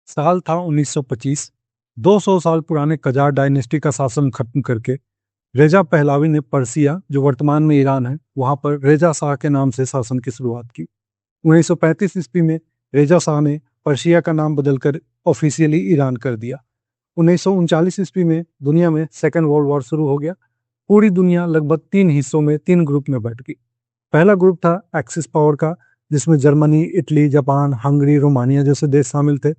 साल था 1925। 200 साल पुराने कजार डायनेस्टी का शासन खत्म करके रेजा पहलवी ने पर्सिया, जो वर्तमान में ईरान है, वहां पर रेजा शाह के नाम से शासन की शुरुआत की। 1935 ईस्वी में रेजा शाह ने पर्सिया का नाम बदलकर ऑफिशियली ईरान कर दिया। 1939 ईस्वी में दुनिया में सेकेंड वर्ल्ड वॉर शुरू हो गया। पूरी दुनिया लगभग 3 हिस्सों में 3 ग्रुप में बंट गई। पहला ग्रुप था एक्सिस पावर का, जिसमें Germany, Italy, Japan, Hungary, Romania जैसे देश शामिल थे।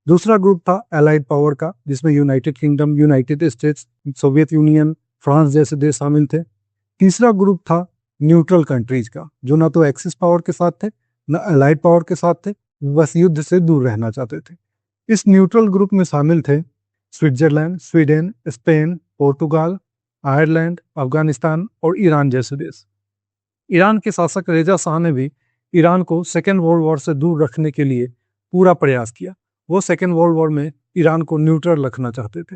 दूसरा ग्रुप था एलाइड पावर का, जिसमें United kingdom, United states, Soviet union, France जैसे देश शामिल थे। तीसरा ग्रुप था न्यूट्रल कंट्रीज का, जो ना तो एक्सिस पावर के साथ थे न एलाइड पावर के साथ थे, बस युद्ध से दूर रहना चाहते थे। इस न्यूट्रल ग्रुप में शामिल थे Switzerland, Sweden, Spain, Portugal, Ireland, Afghanistan और ईरान जैसे देश। ईरान के शासक रेजा शाह ने भी ईरान को सेकेंड वर्ल्ड वॉर से दूर रखने के लिए पूरा प्रयास किया। वो सेकेंड वर्ल्ड वॉर में ईरान को न्यूट्रल रखना चाहते थे।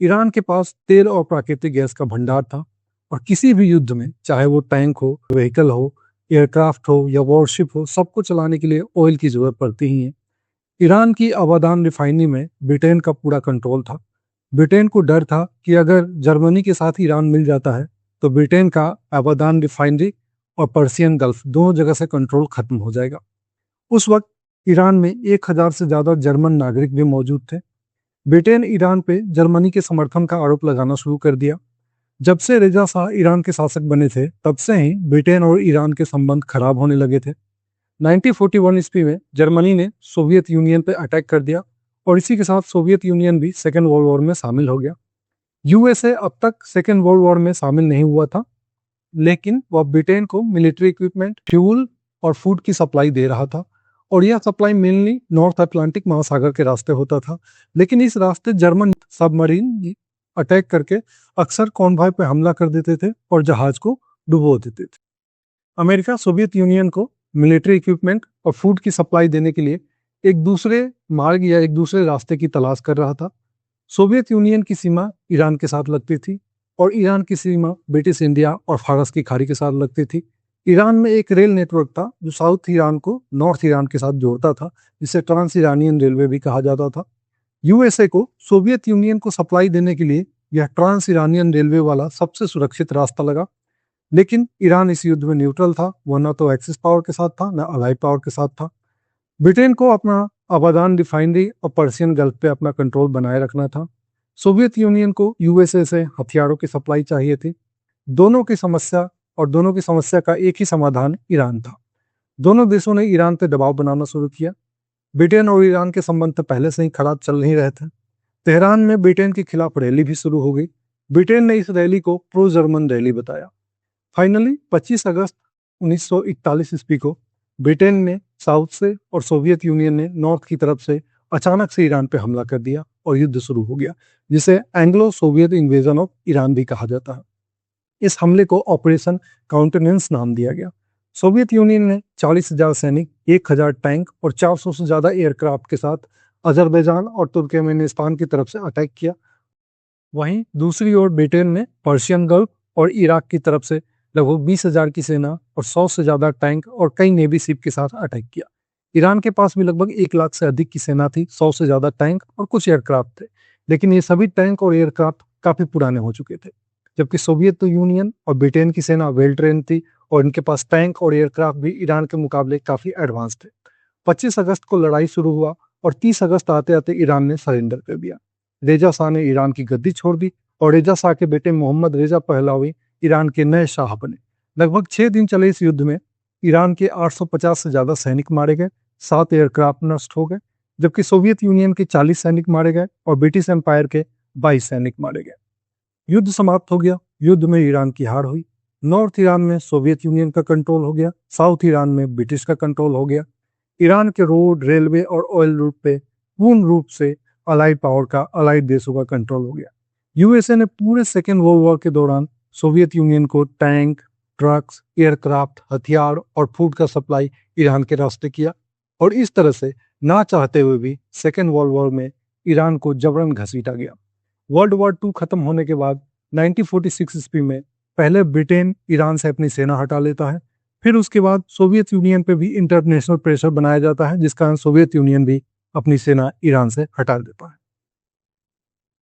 ईरान के पास तेल और प्राकृतिक गैस का भंडार था, और किसी भी युद्ध में, चाहे वो टैंक हो, व्हीकल हो, एयरक्राफ्ट हो या वॉरशिप हो, सबको चलाने के लिए ऑयल की जरूरत पड़ती ही है। ईरान की अबादान रिफाइनरी में ब्रिटेन का पूरा कंट्रोल था। ब्रिटेन को डर था कि अगर जर्मनी के साथ ईरान मिल जाता है तो ब्रिटेन का अबादान रिफाइनरी और पर्सियन गल्फ दोनों जगह से कंट्रोल खत्म हो जाएगा। उस वक्त ईरान में 1000 से ज्यादा जर्मन नागरिक भी मौजूद थे। ब्रिटेन ईरान पे जर्मनी के समर्थन का आरोप लगाना शुरू कर दिया। जब से रेजा शाह ईरान के शासक बने थे, तब से ही ब्रिटेन और ईरान के संबंध खराब होने लगे थे। 1941 ईस्वी में जर्मनी ने सोवियत यूनियन पर अटैक कर दिया, और इसी के साथ सोवियत यूनियन भी सेकेंड वर्ल्ड वॉर में शामिल हो गया। यूएसए अब तक सेकेंड वर्ल्ड वॉर में शामिल नहीं हुआ था, लेकिन वह ब्रिटेन को मिलिट्री इक्विपमेंट, फ्यूल और फूड की सप्लाई दे रहा था, और यह सप्लाई मेनली नॉर्थ अटलांटिक महासागर के रास्ते होता था। लेकिन इस रास्ते जर्मन सबमरीन अटैक करके अक्सर कॉन्वॉय पर हमला कर देते थे और जहाज को डुबो देते थे। अमेरिका सोवियत यूनियन को मिलिट्री इक्विपमेंट और फूड की सप्लाई देने के लिए एक दूसरे मार्ग या एक दूसरे रास्ते की तलाश कर रहा था। सोवियत यूनियन की सीमा ईरान के साथ लगती थी, और ईरान की सीमा ब्रिटिश इंडिया और फारस की खाड़ी के साथ लगती थी। ईरान में एक रेल नेटवर्क था जो साउथ ईरान को नॉर्थ ईरान के साथ जोड़ता था, जिसे ट्रांस ईरानियन रेलवे भी कहा जाता था। यूएसए को सोवियत यूनियन को सप्लाई देने के लिए यह ट्रांस ईरानियन रेलवे वाला सबसे सुरक्षित रास्ता लगा। लेकिन ईरान इस युद्ध में न्यूट्रल था, वह न तो एक्सिस पावर के साथ था, न अलाइड पावर के साथ था। ब्रिटेन को अपना अबादान रिफाइनरी और पर्सियन गल्फ पे अपना कंट्रोल बनाए रखना था। सोवियत यूनियन को यूएसए से हथियारों की सप्लाई चाहिए थी। दोनों की समस्या का एक ही समाधान ईरान था। दोनों देशों ने ईरान पर दबाव बनाना शुरू किया। ब्रिटेन और ईरान के संबंध तो पहले से ही खराब चल नहीं रहे थे। तेहरान में ब्रिटेन के खिलाफ रैली भी शुरू हो गई। ब्रिटेन ने इस रैली को प्रो जर्मन रैली बताया। फाइनली 25 अगस्त 1941 ईस्वी को ब्रिटेन ने साउथ से और सोवियत यूनियन ने नॉर्थ की तरफ से अचानक से ईरान पर हमला कर दिया, और युद्ध शुरू हो गया, जिसे Anglo Soviet invasion of Iran भी कहा जाता है। इस हमले को ऑपरेशन काउंटेनेंस नाम दिया गया। सोवियत यूनियन ने 40,000 सैनिक, 1000 टैंक और 400 से ज्यादा एयरक्राफ्ट के साथ अजरबैजान और तुर्कमेनिस्तान की तरफ से अटैक किया। वहीं दूसरी ओर ब्रिटेन ने पर्शियन गल्फ और इराक की तरफ से लगभग 20,000 की सेना और 100 से ज्यादा टैंक और कई नेवी शिप के साथ अटैक किया। ईरान के पास भी लगभग 1 लाख से अधिक की सेना थी, 100 से ज्यादा टैंक और कुछ एयरक्राफ्ट थे। लेकिन ये सभी टैंक और एयरक्राफ्ट काफी पुराने हो चुके थे, जबकि सोवियत यूनियन और ब्रिटेन की सेना वेल ट्रेन थी, और इनके पास टैंक और एयरक्राफ्ट भी ईरान के मुकाबले काफी एडवांस थे। 25 अगस्त को लड़ाई शुरू हुआ, और 30 अगस्त आते आते ईरान ने सरेंडर कर दिया। रेजा शाह ने ईरान की गद्दी छोड़ दी, और रेजा शाह के बेटे मोहम्मद रेजा पहलवी ईरान के नए शाह बने। लगभग 6 दिन चले इस युद्ध में ईरान के 850 से ज्यादा सैनिक मारे गए, 7 एयरक्राफ्ट नष्ट हो गए, जबकि सोवियत यूनियन के 40 सैनिक मारे गए और ब्रिटिश एम्पायर के 22 सैनिक मारे गए। युद्ध समाप्त हो गया। युद्ध में ईरान की हार हुई। नॉर्थ ईरान में सोवियत यूनियन का कंट्रोल हो गया, साउथ ईरान में ब्रिटिश का कंट्रोल हो गया। ईरान के रोड, रेलवे और ऑयल रूट पे पूर्ण रूप से अलाइड देशों का कंट्रोल हो गया। यूएसए ने पूरे सेकेंड वर्ल्ड वॉर के दौरान सोवियत यूनियन को टैंक, ट्रक्स, एयरक्राफ्ट, हथियार और फूड का सप्लाई ईरान के रास्ते किया, और इस तरह से ना चाहते हुए भी सेकेंड वर्ल्ड वॉर में ईरान को जबरन घसीटा गया। वर्ल्ड वॉर 2 खत्म होने के बाद 1946 ईस्वी में पहले ब्रिटेन ईरान से अपनी सेना हटा लेता है। फिर उसके बाद सोवियत यूनियन पे भी इंटरनेशनल प्रेशर बनाया जाता है, जिस कारण सोवियत यूनियन भी अपनी सेना ईरान से हटा दे पाए।